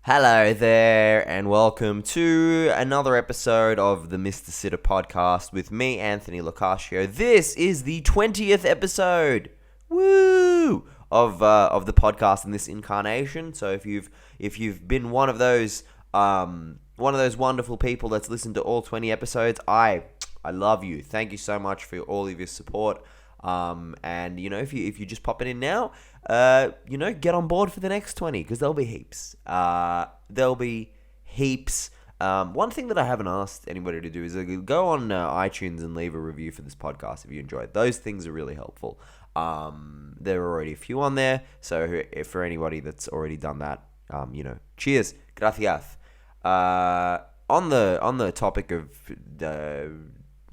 Hello there, and welcome to another episode of the Mr. Sitter podcast with me, Anthony Locascio. This is the 20th episode, woo, of the podcast in this incarnation. So if you've been one of those wonderful people that's listened to all 20 episodes, I love you. Thank you so much for all of your support. And if you just popping in now, get on board for the next 20 because there'll be heaps. One thing that I haven't asked anybody to do is go on iTunes and leave a review for this podcast if you enjoy it. Those things are really helpful. There are already a few on there, so if for anybody that's already done that, cheers, gracias. On the topic of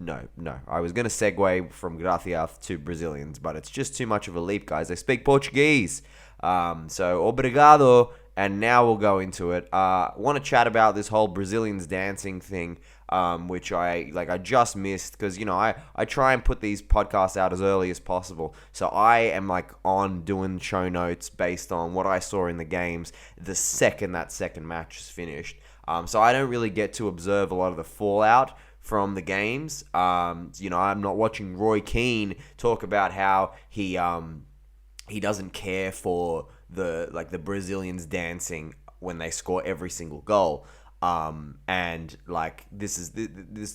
No. I was going to segue from gracias to Brazilians, but it's just too much of a leap, guys. I speak Portuguese. So, obrigado. And now we'll go into it. I want to chat about this whole Brazilians dancing thing, which I just missed because, I try and put these podcasts out as early as possible. So I am on doing show notes based on what I saw in the games the second that second match is finished. So I don't really get to observe a lot of the fallout from the games. I'm not watching Roy Keane talk about how he doesn't care for the Brazilians dancing when they score every single goal. This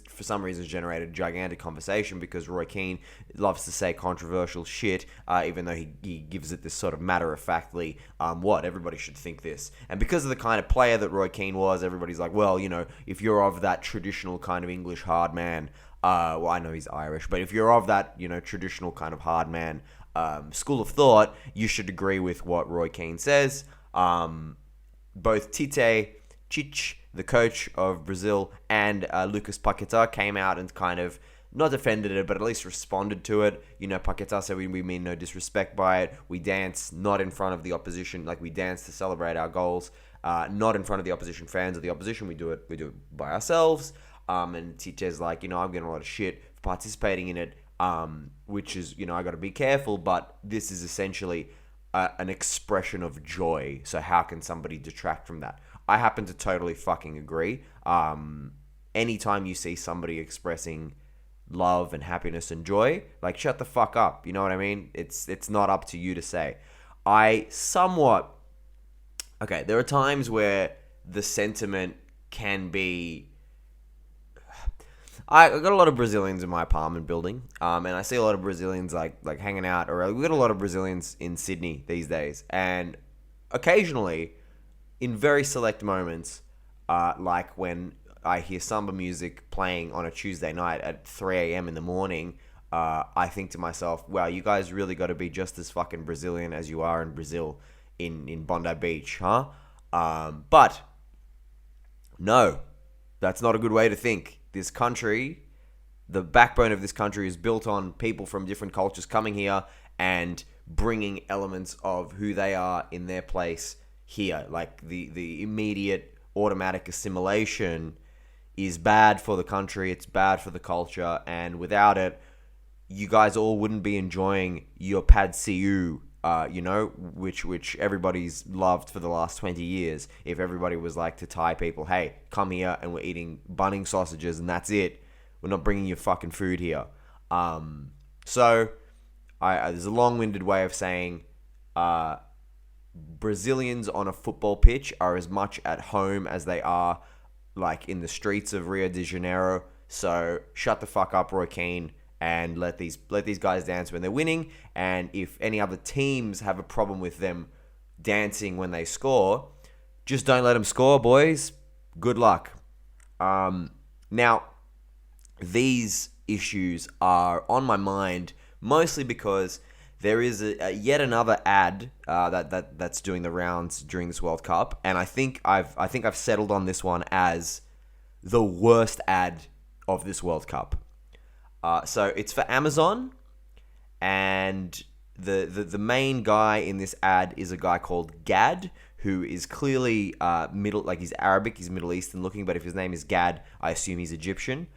for some reason has generated a gigantic conversation because Roy Keane loves to say controversial shit, even though he gives it this sort of matter-of-factly, everybody should think this. And because of the kind of player that Roy Keane was, everybody's like, well, if you're of that traditional kind of English hard man, I know he's Irish, but if you're of that, traditional kind of hard man school of thought, you should agree with what Roy Keane says. Both Tite, the coach of Brazil, and Lucas Paquetá came out and kind of not defended it, but at least responded to it. Paquetá said we mean no disrespect by it. We dance not in front of the opposition, we dance to celebrate our goals, not in front of the opposition fans or the opposition. We do it by ourselves. And Tite's like, I'm getting a lot of shit for participating in it, which is, I got to be careful, but this is essentially an expression of joy. So how can somebody detract from that? I happen to totally fucking agree. Anytime you see somebody expressing love and happiness and joy, shut the fuck up. You know what I mean? It's not up to you to say. There are times where the sentiment can be... I got a lot of Brazilians in my apartment building, and I see a lot of Brazilians like hanging out, or we got a lot of Brazilians in Sydney these days, and occasionally, in very select moments, like when I hear samba music playing on a Tuesday night at 3 a.m. in the morning, I think to myself, wow, you guys really got to be just as fucking Brazilian as you are in Brazil, in Bondi Beach, huh? But no, that's not a good way to think. This country, the backbone of this country is built on people from different cultures coming here and bringing elements of who they are in their place here. The immediate automatic assimilation is bad for the country, it's bad for the culture, and without it, you guys all wouldn't be enjoying your pad siu, which everybody's loved for the last 20 years. If everybody was like to Thai people, hey, come here and we're eating bunning sausages and that's it. We're not bringing you fucking food here. So there's a long-winded way of saying Brazilians on a football pitch are as much at home as they are in the streets of Rio de Janeiro. So shut the fuck up, Roy Keane, and let these guys dance when they're winning. And if any other teams have a problem with them dancing when they score, just don't let them score, boys. Good luck. Now, these issues are on my mind mostly because there is yet another ad that's doing the rounds during this World Cup, and I think I've settled on this one as the worst ad of this World Cup. So it's for Amazon, and the main guy in this ad is a guy called Gad, who is clearly he's Arabic, he's Middle Eastern looking, but if his name is Gad, I assume he's Egyptian.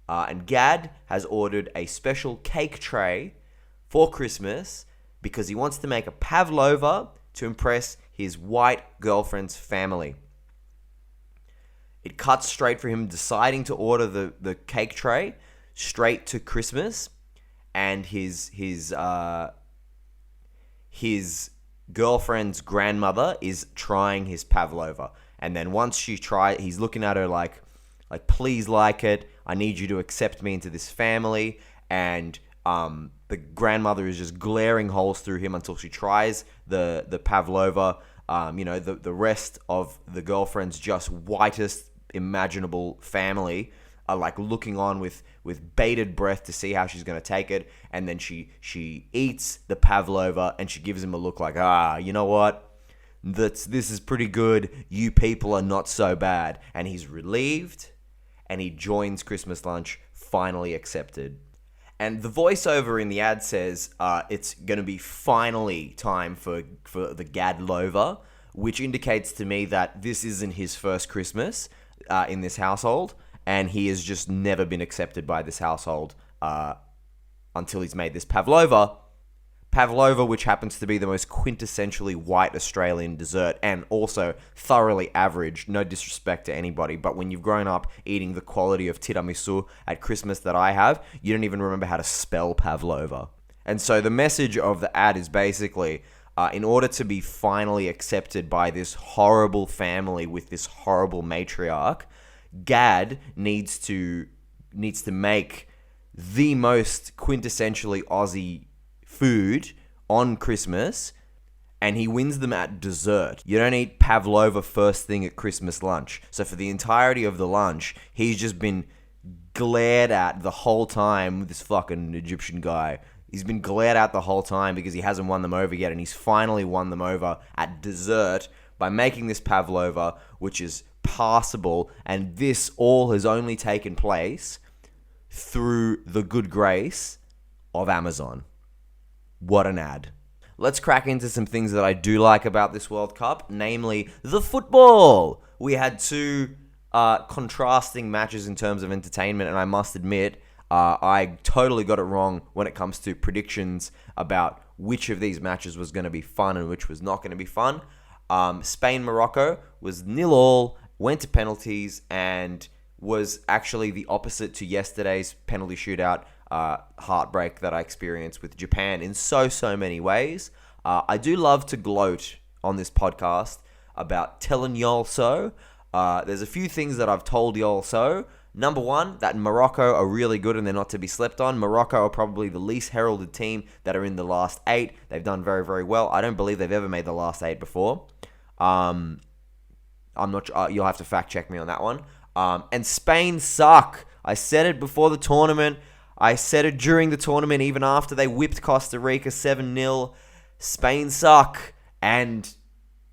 And Gad has ordered a special cake tray for Christmas because he wants to make a pavlova to impress his white girlfriend's family. It cuts straight for him deciding to order the cake tray straight to Christmas, and his girlfriend's grandmother is trying his pavlova. And then once he's looking at her like, please like it. I need you to accept me into this family. And the grandmother is just glaring holes through him until she tries the pavlova. The rest of the girlfriend's just whitest imaginable family are like looking on with bated breath to see how she's going to take it. And then she eats the pavlova and she gives him a look like, you know what? This is pretty good. You people are not so bad. And he's relieved, and he joins Christmas lunch, finally accepted. And the voiceover in the ad says it's going to be finally time for the Gadlova, which indicates to me that this isn't his first Christmas in this household, and he has just never been accepted by this household until he's made this pavlova. Pavlova, which happens to be the most quintessentially white Australian dessert and also thoroughly average, no disrespect to anybody, but when you've grown up eating the quality of tiramisu at Christmas that I have, you don't even remember how to spell pavlova. And so the message of the ad is basically, in order to be finally accepted by this horrible family with this horrible matriarch, Gad needs to make the most quintessentially Aussie food on Christmas, and he wins them at dessert. You don't eat pavlova first thing at Christmas lunch. So for the entirety of the lunch, he's just been glared at the whole time with this fucking Egyptian guy. He's been glared at the whole time because he hasn't won them over yet, and he's finally won them over at dessert by making this pavlova, which is passable, and this all has only taken place through the good grace of Amazon. What an ad. Let's crack into some things that I do like about this World Cup, namely the football. We had two contrasting matches in terms of entertainment, and I must admit, I totally got it wrong when it comes to predictions about which of these matches was going to be fun and which was not going to be fun. Spain-Morocco was 0-0, went to penalties, and was actually the opposite to yesterday's penalty shootout heartbreak that I experienced with Japan in so many ways. I do love to gloat on this podcast about telling y'all so. There's a few things that I've told y'all so. Number one, that Morocco are really good and they're not to be slept on. Morocco are probably the least heralded team that are in the last 8. They've done very, very well. I don't believe they've ever made the last 8 before. I'm not sure. You'll have to fact check me on that one. And Spain suck. I said it before the tournament. I said it during the tournament, even after they whipped Costa Rica 7-0. Spain suck. And,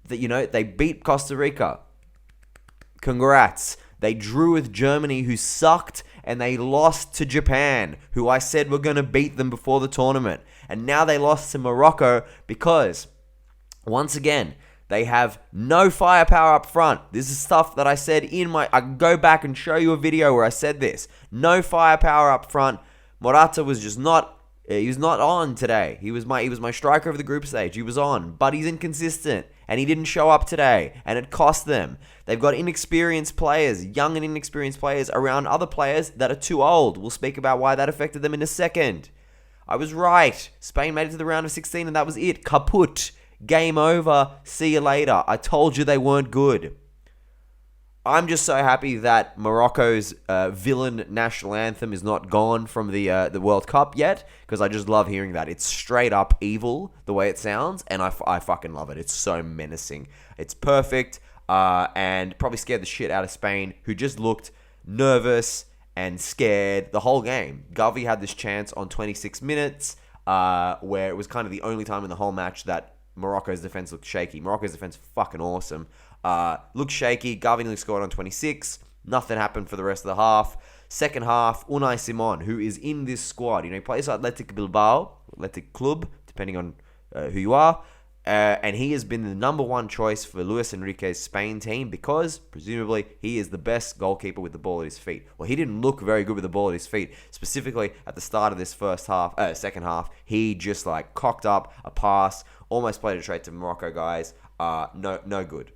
they beat Costa Rica. Congrats. They drew with Germany, who sucked, and they lost to Japan, who I said were going to beat them before the tournament. And now they lost to Morocco because, once again, they have no firepower up front. This is stuff that I said I can go back and show you a video where I said this. No firepower up front. Morata was just he was not on today. He was my striker of the group stage. He was on, but he's inconsistent, and he didn't show up today, and it cost them. They've got inexperienced players, young and inexperienced players around other players that are too old. We'll speak about why that affected them in a second. I was right. Spain made it to the round of 16, and that was it. Kaput. Game over. See you later. I told you they weren't good. I'm just so happy that Morocco's villain national anthem is not gone from the World Cup yet, because I just love hearing that. It's straight up evil, the way it sounds, and I fucking love it. It's so menacing. It's perfect, and probably scared the shit out of Spain, who just looked nervous and scared the whole game. Gavi had this chance on 26 minutes, where it was kind of the only time in the whole match that Morocco's defense looked shaky. Morocco's defense fucking awesome. Looked shaky. Gavi nearly scored on 26. Nothing happened for the rest of the half. Second half, Unai Simon, who is in this squad. He plays for Athletic Bilbao, Athletic Club, depending on who you are. And he has been the number one choice for Luis Enrique's Spain team because, presumably, he is the best goalkeeper with the ball at his feet. Well, he didn't look very good with the ball at his feet. Specifically, at the start of this second half, he just cocked up a pass, almost played it straight to Morocco guys. No good.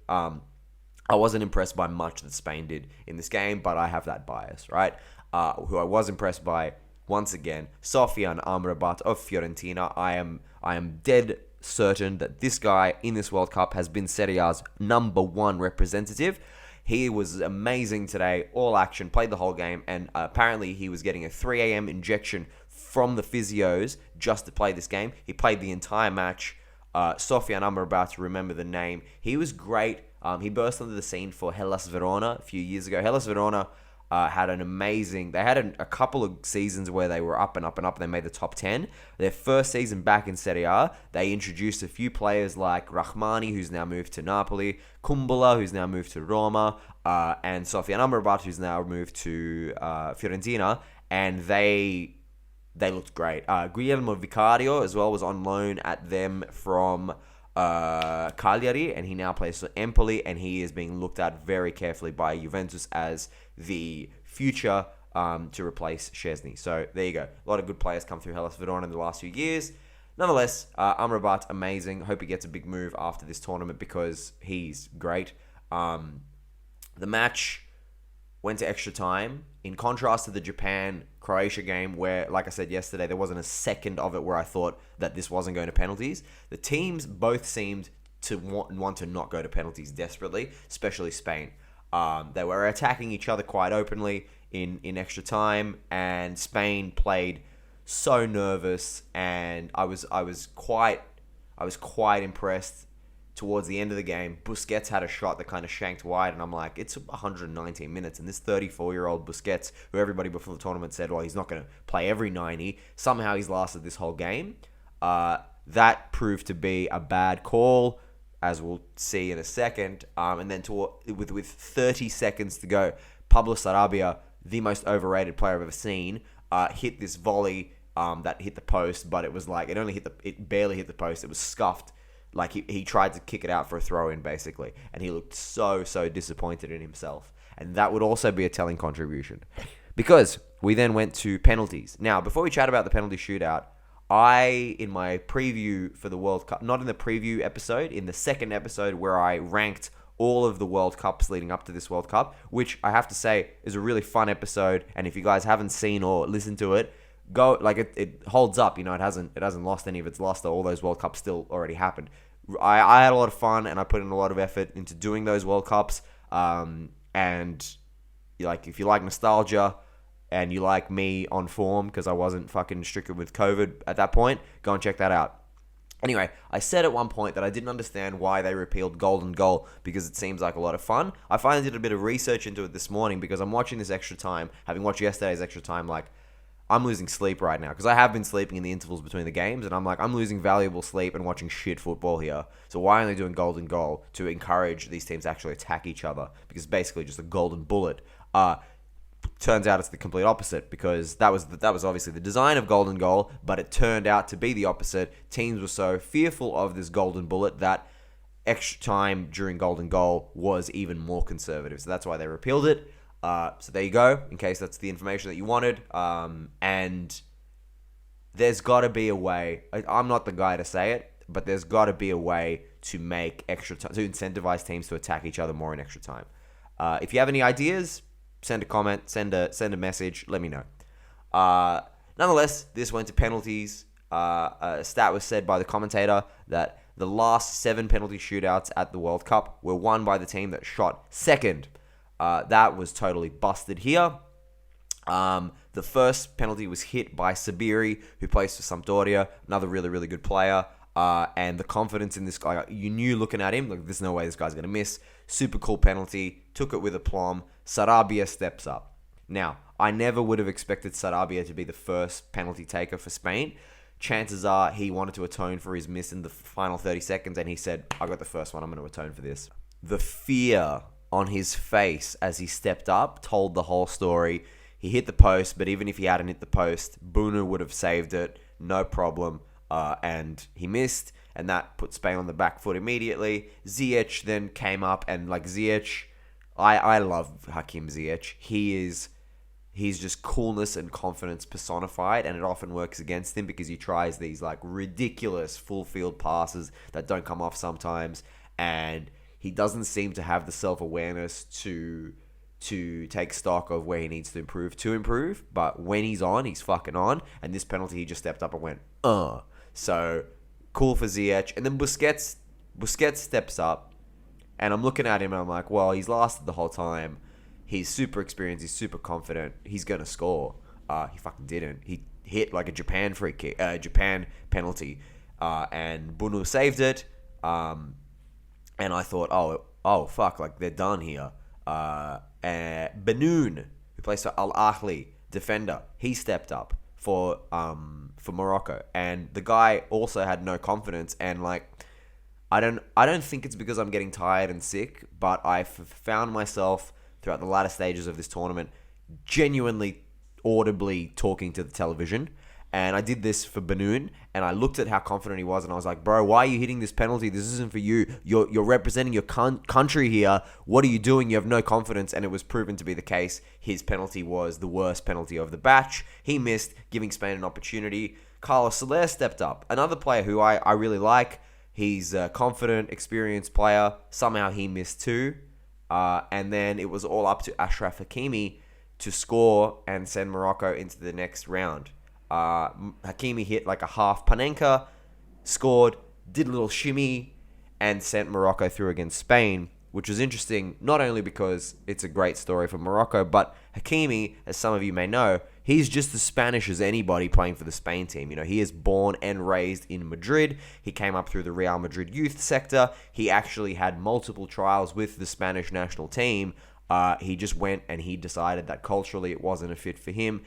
I wasn't impressed by much that Spain did in this game, but I have that bias, right? Who I was impressed by, once again, Sofian Amrabat of Fiorentina. I am dead certain that this guy in this World Cup has been Serie A's #1 representative. He was amazing today, all action, played the whole game, and apparently he was getting a 3 a.m. injection from the physios just to play this game. He played the entire match. Sofian Amrabat, remember the name. He was great. He burst onto the scene for Hellas Verona a few years ago. Hellas Verona had an amazing... They had a couple of seasons where they were up and up and up. They made the top 10. Their first season back in Serie A, they introduced a few players like Rahmani, who's now moved to Napoli, Kumbula, who's now moved to Roma, and Sofian Amrabat, who's now moved to Fiorentina. And they looked great. Guillermo Vicario as well was on loan at them from Cagliari, and he now plays for Empoli, and he is being looked at very carefully by Juventus as the future to replace Szczesny. So there you go. A lot of good players come through Hellas Verona in the last few years. Nonetheless, Amrabat, amazing. Hope he gets a big move after this tournament because he's great. The match went to extra time. In contrast to the Japan-Croatia game where, like I said yesterday, there wasn't a second of it where I thought that this wasn't going to penalties. The teams both seemed to want to not go to penalties desperately, especially Spain. They were attacking each other quite openly in extra time, and Spain played so nervous, and I was quite impressed. Towards the end of the game, Busquets had a shot that kind of shanked wide, and I'm like, it's 119 minutes, and this 34-year-old Busquets, who everybody before the tournament said, well, he's not going to play every 90, somehow he's lasted this whole game. That proved to be a bad call, as we'll see in a second. And then with 30 seconds to go, Pablo Sarabia, the most overrated player I've ever seen, hit this volley that hit the post, but it was like, it barely hit the post. It was scuffed. Like, he tried to kick it out for a throw-in, basically. And he looked so disappointed in himself. And that would also be a telling contribution. Because we then went to penalties. Now, before we chat about the penalty shootout, in my preview for the World Cup, not in the preview episode, in the second episode where I ranked all of the World Cups leading up to this World Cup, which I have to say is a really fun episode. And if you guys haven't seen or listened to it, go, like, it holds up, it hasn't lost any of its luster. All those World Cups still already happened. I had a lot of fun, and I put in a lot of effort into doing those World Cups. And if you like nostalgia and you like me on form, because I wasn't fucking stricken with COVID at that point, go and check that out. Anyway, I said at one point that I didn't understand why they repealed golden goal, because it seems like a lot of fun. I finally did a bit of research into it this morning, because I'm watching this extra time, having watched yesterday's extra time, like, I'm losing sleep right now, because I have been sleeping in the intervals between the games, and I'm like, I'm losing valuable sleep and watching shit football here. So why are they doing golden goal? To encourage these teams to actually attack each other, because it's basically just a golden bullet. Turns out it's the complete opposite, because that was obviously the design of golden goal, but it turned out to be the opposite. Teams were so fearful of this golden bullet that extra time during golden goal was even more conservative. So that's why they repealed it. So there you go, in case that's the information that you wanted. And there's got to be a way. I'm not the guy to say it, but there's got to be a way to make extra time, to incentivize teams to attack each other more in extra time. If you have any ideas, send a comment, send a message, let me know. Nonetheless, this went to penalties. A stat was said by the commentator that the last 7 penalty shootouts at the World Cup were won by the team that shot second. That was totally busted here. The first penalty was hit by Sabiri, who plays for Sampdoria, another really, really good player. And the confidence in this guy, you knew looking at him, like, there's no way this guy's going to miss. Super cool penalty, took it with aplomb. Sarabia steps up. Now, I never would have expected Sarabia to be the first penalty taker for Spain. Chances are he wanted to atone for his miss in the final 30 seconds, and he said, I got the first one, I'm going to atone for this. The fear on his face as he stepped up told the whole story. He hit the post, but even if he hadn't hit the post, Bunu would have saved it, no problem. And he missed, and that put Spain on the back foot immediately. Ziyech then came up, and like Ziyech, I love Hakim Ziyech. He's just coolness and confidence personified, and it often works against him because he tries these like ridiculous full field passes that don't come off sometimes, and he doesn't seem to have the self-awareness to take stock of where he needs to improve. But when he's on, he's fucking on. And this penalty, he just stepped up and went, So, cool for Ziyech. And then Busquets steps up. And I'm looking at him and I'm like, well, he's lasted the whole time. He's super experienced. He's super confident. He's going to score. He fucking didn't. He hit like a Japan penalty. And Bunu saved it. And I thought, oh, fuck, like they're done here. Benoun, who plays for Al Ahly, defender, he stepped up for Morocco. And the guy also had no confidence. And like, I don't think it's because I'm getting tired and sick, but I've found myself throughout the latter stages of this tournament genuinely audibly talking to the television. And I did this for Benoun, and I looked at how confident he was, and I was like, bro, why are you hitting this penalty? This isn't for you. You're representing your country here. What are you doing? You have no confidence. And it was proven to be the case. His penalty was the worst penalty of the batch. He missed, giving Spain an opportunity. Carlos Soler stepped up. Another player who I really like. He's a confident, experienced player. Somehow he missed too. And then it was all up to Achraf Hakimi to score and send Morocco into the next round. Hakimi hit like a half Panenka, scored, did a little shimmy, and sent Morocco through against Spain, which was interesting, not only because it's a great story for Morocco, but Hakimi, as some of you may know, he's just as Spanish as anybody playing for the Spain team. You know, he is born and raised in Madrid. He came up through the Real Madrid youth sector. He actually had multiple trials with the Spanish national team. He just went and he decided that culturally it wasn't a fit for him.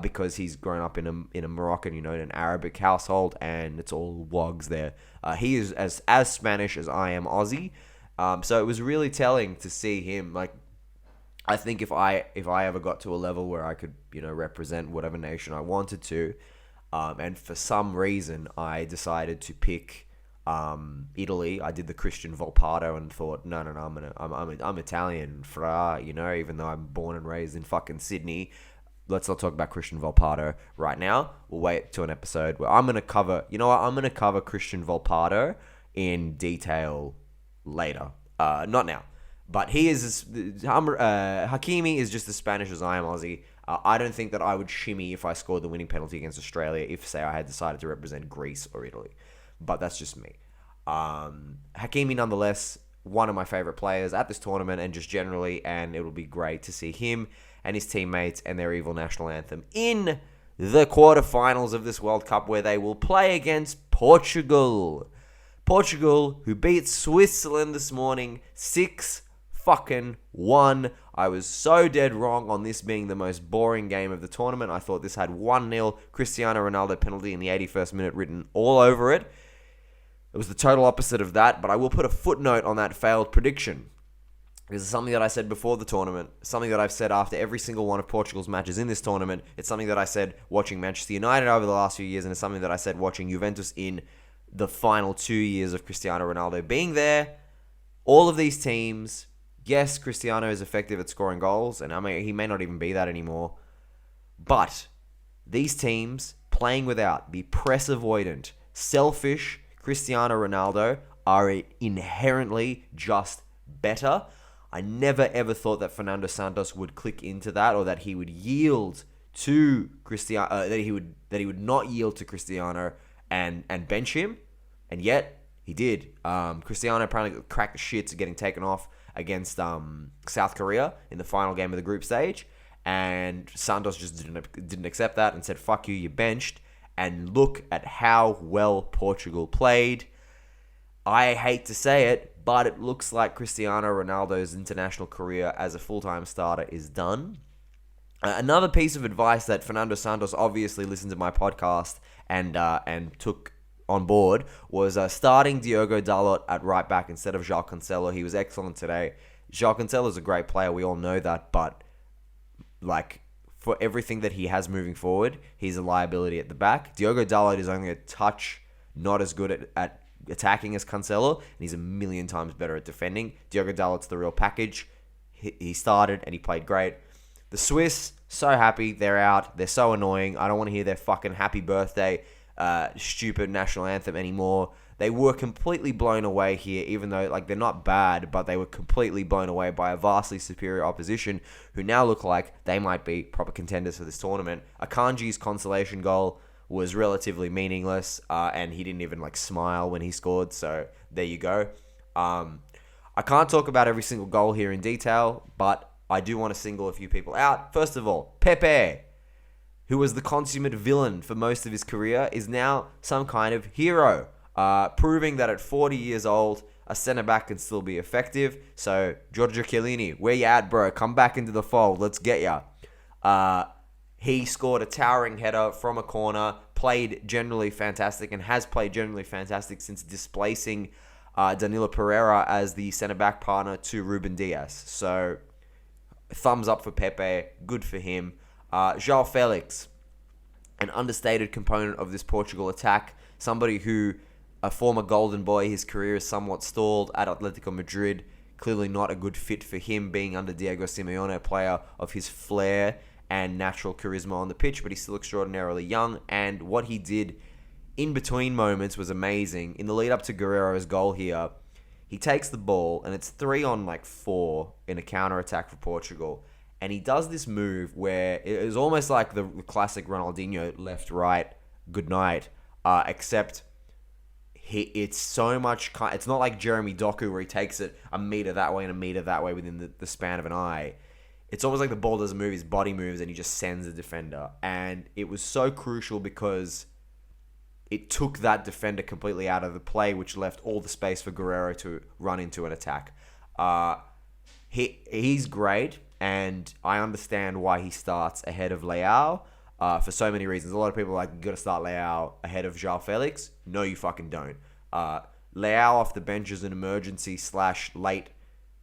Because he's grown up in a Moroccan, in an Arabic household, and it's all wogs there. He is as Spanish as I am Aussie, so it was really telling to see him. Like, I think if I ever got to a level where I could, represent whatever nation I wanted to, and for some reason I decided to pick Italy. I did the Christian Volpato and thought, no, I'm Italian, even though I'm born and raised in fucking Sydney. Let's not talk about Christian Volpato right now. We'll wait to an episode where I'm going to cover... I'm going to cover Christian Volpato in detail later. Not now. But Hakimi is just as Spanish as I am Aussie. I don't think that I would shimmy if I scored the winning penalty against Australia if, say, I had decided to represent Greece or Italy. But that's just me. Hakimi, nonetheless, one of my favourite players at this tournament and just generally, and it'll be great to see him and his teammates and their evil national anthem in the quarterfinals of this World Cup, where they will play against Portugal. Portugal, who beat Switzerland this morning 6-1. I was so dead wrong on this being the most boring game of the tournament. I thought this had 1-0 Cristiano Ronaldo penalty in the 81st minute written all over it. It was the total opposite of that, but I will put a footnote on that failed prediction. This is something that I said before the tournament, something that I've said after every single one of Portugal's matches in this tournament. It's something that I said watching Manchester United over the last few years, and it's something that I said watching Juventus in the final 2 years of Cristiano Ronaldo being there. All of these teams, yes, Cristiano is effective at scoring goals, and he may not even be that anymore, but these teams playing without the press avoidant, selfish Cristiano Ronaldo are inherently just better. I never ever thought that Fernando Santos would click into that, or that he would yield to Cristiano, that he would not yield to Cristiano and bench him, and yet he did. Cristiano apparently cracked the shits getting taken off against South Korea in the final game of the group stage, and Santos just didn't accept that and said, "Fuck you, you're benched." And look at how well Portugal played. I hate to say it, but it looks like Cristiano Ronaldo's international career as a full-time starter is done. Another piece of advice that Fernando Santos obviously listened to my podcast and took on board was starting Diogo Dalot at right back instead of João Cancelo. He was excellent today. João Cancelo is a great player, we all know that, but for everything that he has moving forward, he's a liability at the back. Diogo Dalot is only a touch not as good at attacking as Cancelo, and he's a million times better at defending. Diogo Dalot's the real package. He started and he played great. The Swiss, so happy they're out. They're so annoying. I don't want to hear their fucking happy birthday, stupid national anthem anymore. They were completely blown away here, even though like they're not bad, but they were completely blown away by a vastly superior opposition who now look like they might be proper contenders for this tournament. Akanji's consolation goal was relatively meaningless, and he didn't even like smile when he scored, so there you go. I can't talk about every single goal here in detail, but I do want to single a few people out. First of all, Pepe, who was the consummate villain for most of his career, is now some kind of hero, proving that at 40 years old, a centre-back can still be effective. So, Giorgio Chiellini, where you at, bro? Come back into the fold. Let's get ya. He scored a towering header from a corner, played generally fantastic, and has played generally fantastic since displacing Danilo Pereira as the centre-back partner to Ruben Dias. So, thumbs up for Pepe. Good for him. João Felix, an understated component of this Portugal attack. Somebody who, a former golden boy, his career is somewhat stalled at Atletico Madrid. Clearly not a good fit for him being under Diego Simeone, a player of his flair and natural charisma on the pitch, but he's still extraordinarily young. And what he did in between moments was amazing. In the lead up to Guerreiro's goal here, he takes the ball, and it's 3-on-4 in a counter-attack for Portugal. And he does this move where it is almost like the classic Ronaldinho left, right, good night, except it's so much... It's not like Jeremy Doku where he takes it a meter that way and a meter that way within the span of an eye. It's almost like the ball doesn't move, his body moves, and he just sends the defender. And it was so crucial because it took that defender completely out of the play, which left all the space for Guerreiro to run into an attack. He's great, and I understand why he starts ahead of Leao for so many reasons. A lot of people are like, you got to start Leao ahead of João Felix. No, you fucking don't. Leao off the bench is an emergency / late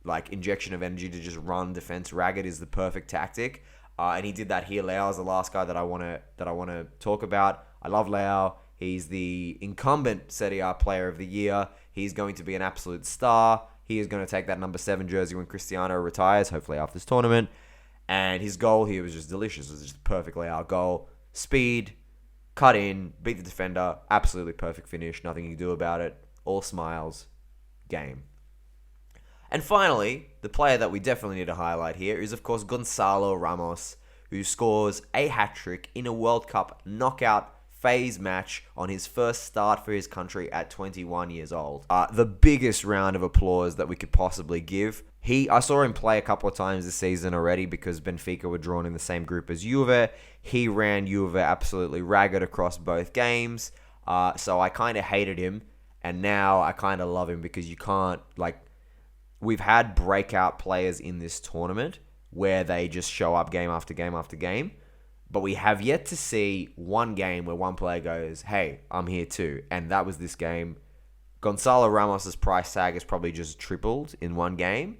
like injection of energy to just run defense ragged is the perfect tactic. And he did that here. Leao is the last guy that I want to talk about. I love Leao. He's the incumbent Serie A player of the year. He's going to be an absolute star. He is going to take that number 7 jersey when Cristiano retires, hopefully after this tournament. And his goal here was just delicious. It was just a perfect Leao goal. Speed, cut in, beat the defender. Absolutely perfect finish. Nothing you can do about it. All smiles. Game. And finally, the player that we definitely need to highlight here is, of course, Gonçalo Ramos, who scores a hat-trick in a World Cup knockout phase match on his first start for his country at 21 years old. The biggest round of applause that we could possibly give. I saw him play a couple of times this season already because Benfica were drawn in the same group as Juve. He ran Juve absolutely ragged across both games. So I kind of hated him, and now I kind of love him because you can't, like, we've had breakout players in this tournament where they just show up game after game after game. But we have yet to see one game where one player goes, hey, I'm here too. And that was this game. Gonçalo Ramos' price tag has probably just tripled in one game.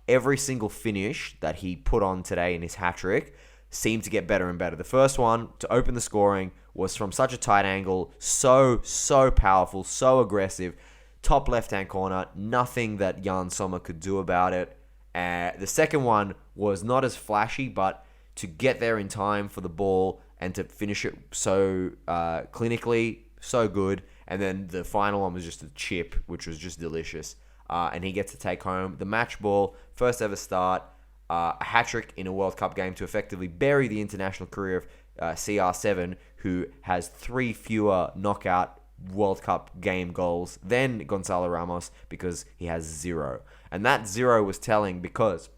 Every single finish that he put on today in his hat-trick seemed to get better and better. The first one to open the scoring was from such a tight angle, so powerful, so aggressive. Top left-hand corner, nothing that Jan Sommer could do about it. The second one was not as flashy, but to get there in time for the ball and to finish it so clinically, so good. And then the final one was just a chip, which was just delicious. And he gets to take home the match ball, first ever start, a hat-trick in a World Cup game to effectively bury the international career of CR7, who has 3 fewer knockout World Cup game goals than Gonçalo Ramos because he has 0. And that 0 was telling because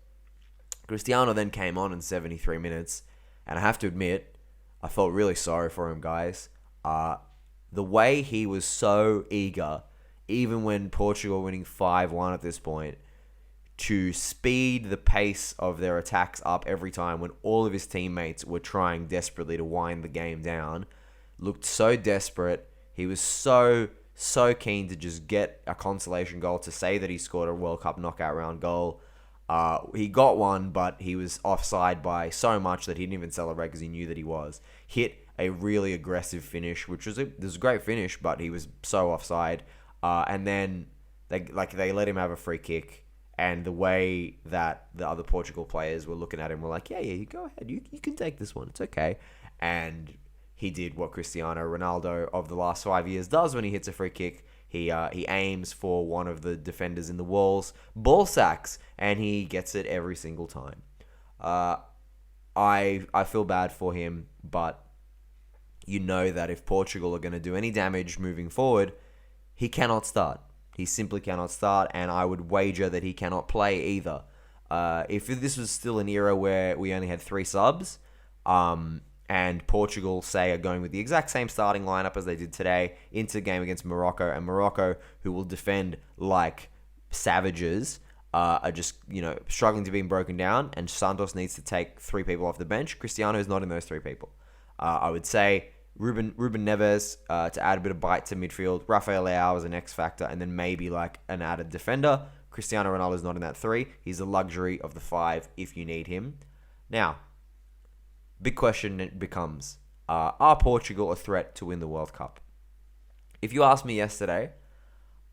Cristiano then came on in 73 minutes, and I have to admit, I felt really sorry for him, guys. The way he was so eager, even when Portugal were winning 5-1 at this point, to speed the pace of their attacks up every time when all of his teammates were trying desperately to wind the game down, looked so desperate. He was so keen to just get a consolation goal to say that he scored a World Cup knockout round goal. He got one, but he was offside by so much that he didn't even celebrate because he knew that he was. Hit a really aggressive finish, which was a great finish, but he was so offside. And then they let him have a free kick, and the way that the other Portugal players were looking at him were like, yeah, you go ahead, you can take this one, it's okay. And he did what Cristiano Ronaldo of the last 5 years does when he hits a free kick. He aims for one of the defenders in the walls, ball sacks, and he gets it every single time. I feel bad for him, but you know that if Portugal are going to do any damage moving forward, he cannot start. He simply cannot start, and I would wager that he cannot play either. If this was still an era where we only had 3 subs, and Portugal, say, are going with the exact same starting lineup as they did today into the game against Morocco, and Morocco, who will defend like savages, are just, struggling to being broken down, and Santos needs to take 3 people off the bench. Cristiano is not in those 3 people. I would say Ruben Neves to add a bit of bite to midfield, Rafael Leao as an X factor, and then maybe like an added defender. Cristiano Ronaldo is not in that 3. He's a luxury of the 5 if you need him. Now, big question becomes, are Portugal a threat to win the World Cup? If you asked me yesterday,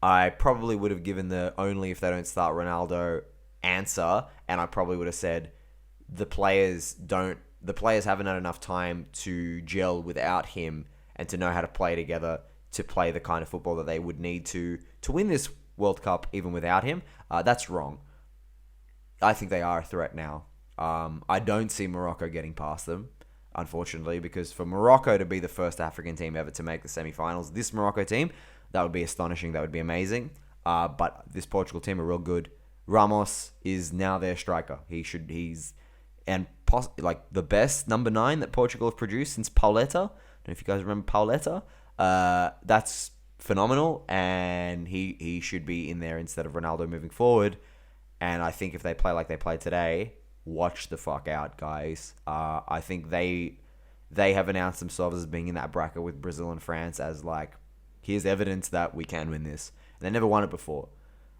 I probably would have given the only if they don't start Ronaldo answer, and I probably would have said the players haven't had enough time to gel without him and to know how to play together to play the kind of football that they would need to win this World Cup even without him. That's wrong. I think they are a threat now. I don't see Morocco getting past them, unfortunately, because for Morocco to be the first African team ever to make the semi-finals, this Morocco team, that would be astonishing. That would be amazing. But this Portugal team are real good. Ramos is now their striker. The best number 9 that Portugal have produced since Pauleta. I don't know if you guys remember Pauleta. That's phenomenal, and he should be in there instead of Ronaldo moving forward. And I think if they play like they played today, watch the fuck out, guys. I think they have announced themselves as being in that bracket with Brazil and France as like, here's evidence that we can win this. And they never won it before.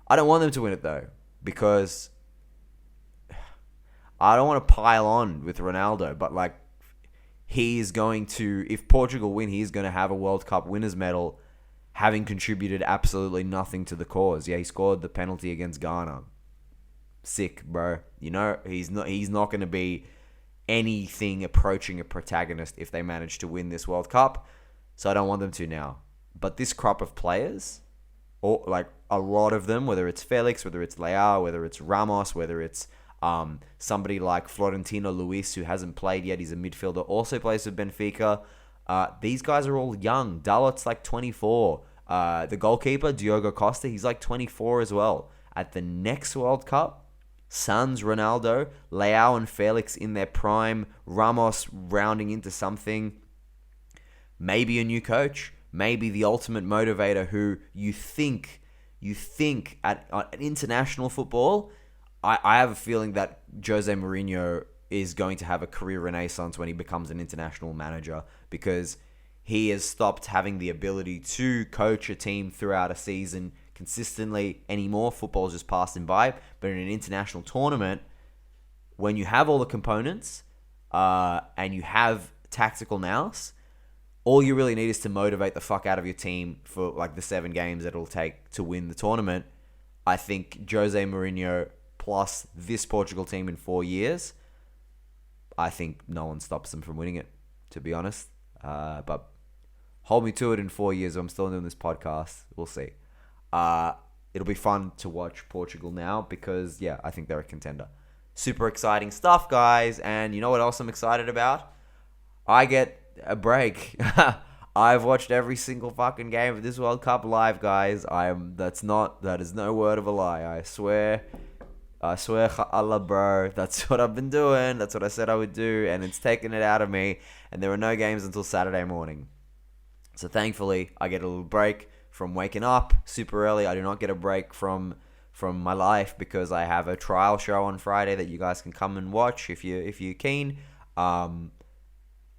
I don't want them to win it though, because I don't want to pile on with Ronaldo, but like, he's going to, if Portugal win, he's going to have a World Cup winners medal, having contributed absolutely nothing to the cause. Yeah, he scored the penalty against Ghana. Sick, bro. He's not going to be anything approaching a protagonist if they manage to win this World Cup. So I don't want them to now. But this crop of players, or like a lot of them, whether it's Felix, whether it's Leao, whether it's Ramos, whether it's somebody like Florentino Luis, who hasn't played yet, he's a midfielder, also plays for Benfica. These guys are all young. Dalot's like 24. The goalkeeper, Diogo Costa, he's like 24 as well. At the next World Cup, Sons, Ronaldo, Leao and Felix in their prime, Ramos rounding into something, maybe a new coach, maybe the ultimate motivator who you think at international football, I have a feeling that Jose Mourinho is going to have a career renaissance when he becomes an international manager, because he has stopped having the ability to coach a team throughout a season consistently anymore. Football's just passed him by. But in an international tournament, when you have all the components and you have tactical nous, all you really need is to motivate the fuck out of your team for like the 7 games that it'll take to win the tournament. I think Jose Mourinho plus this Portugal team in 4 years, I think no one stops them from winning it, to be honest. But hold me to it in 4 years. I'm still doing this podcast. We'll see. It'll be fun to watch Portugal now because, yeah, I think they're a contender. Super exciting stuff, guys. And you know what else I'm excited about? I get a break. I've watched every single fucking game of this World Cup live, guys. That is no word of a lie. I swear, Allah, bro. That's what I've been doing. That's what I said I would do, and it's taken it out of me. And there are no games until Saturday morning. So thankfully, I get a little break from waking up super early. I do not get a break from my life because I have a trial show on Friday that you guys can come and watch if you're keen.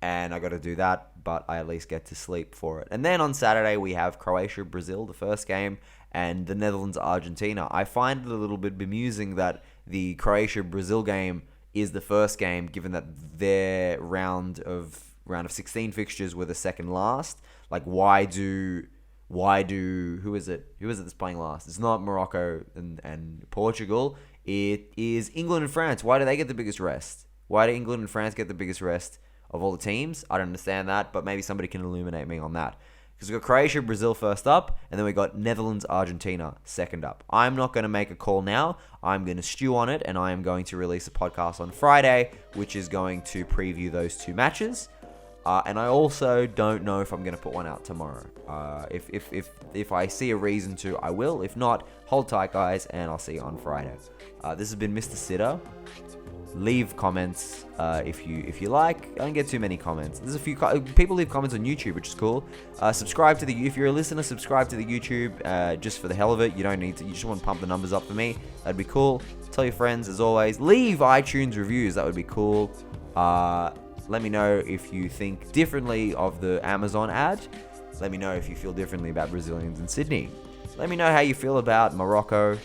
And I got to do that, but I at least get to sleep for it. And then on Saturday, we have Croatia-Brazil, the first game, and the Netherlands-Argentina. I find it a little bit bemusing that the Croatia-Brazil game is the first game, given that their round of 16 fixtures were the second last. Like, why do who is it that's playing last? It's not Morocco and Portugal. It is England and France. Why do they get the biggest rest? Why do England and France get the biggest rest of all the teams? I don't understand that, but maybe somebody can illuminate me on that. Because we got Croatia, Brazil first up, and then we got Netherlands, Argentina second up. I'm not going to make a call now. I'm going to stew on it, and I am going to release a podcast on Friday, which is going to preview those two matches. And I also don't know if I'm going to put one out tomorrow. If I see a reason to, I will. If not, hold tight, guys, and I'll see you on Friday. This has been Mr. Sitter. Leave comments if you like. I don't get too many comments. There's a few people leave comments on YouTube, which is cool. Subscribe to if you're a listener, subscribe to the YouTube just for the hell of it. You don't need to. You just want to pump the numbers up for me. That'd be cool. Tell your friends as always. Leave iTunes reviews. That would be cool. Let me know if you think differently of the Amazon ad. Let me know if you feel differently about Brazilians in Sydney. Let me know how you feel about Morocco,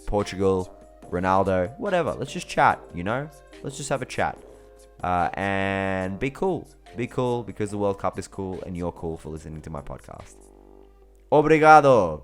Portugal, Ronaldo, whatever. Let's just chat, Let's just have a chat. And be cool. Be cool because the World Cup is cool and you're cool for listening to my podcast. Obrigado.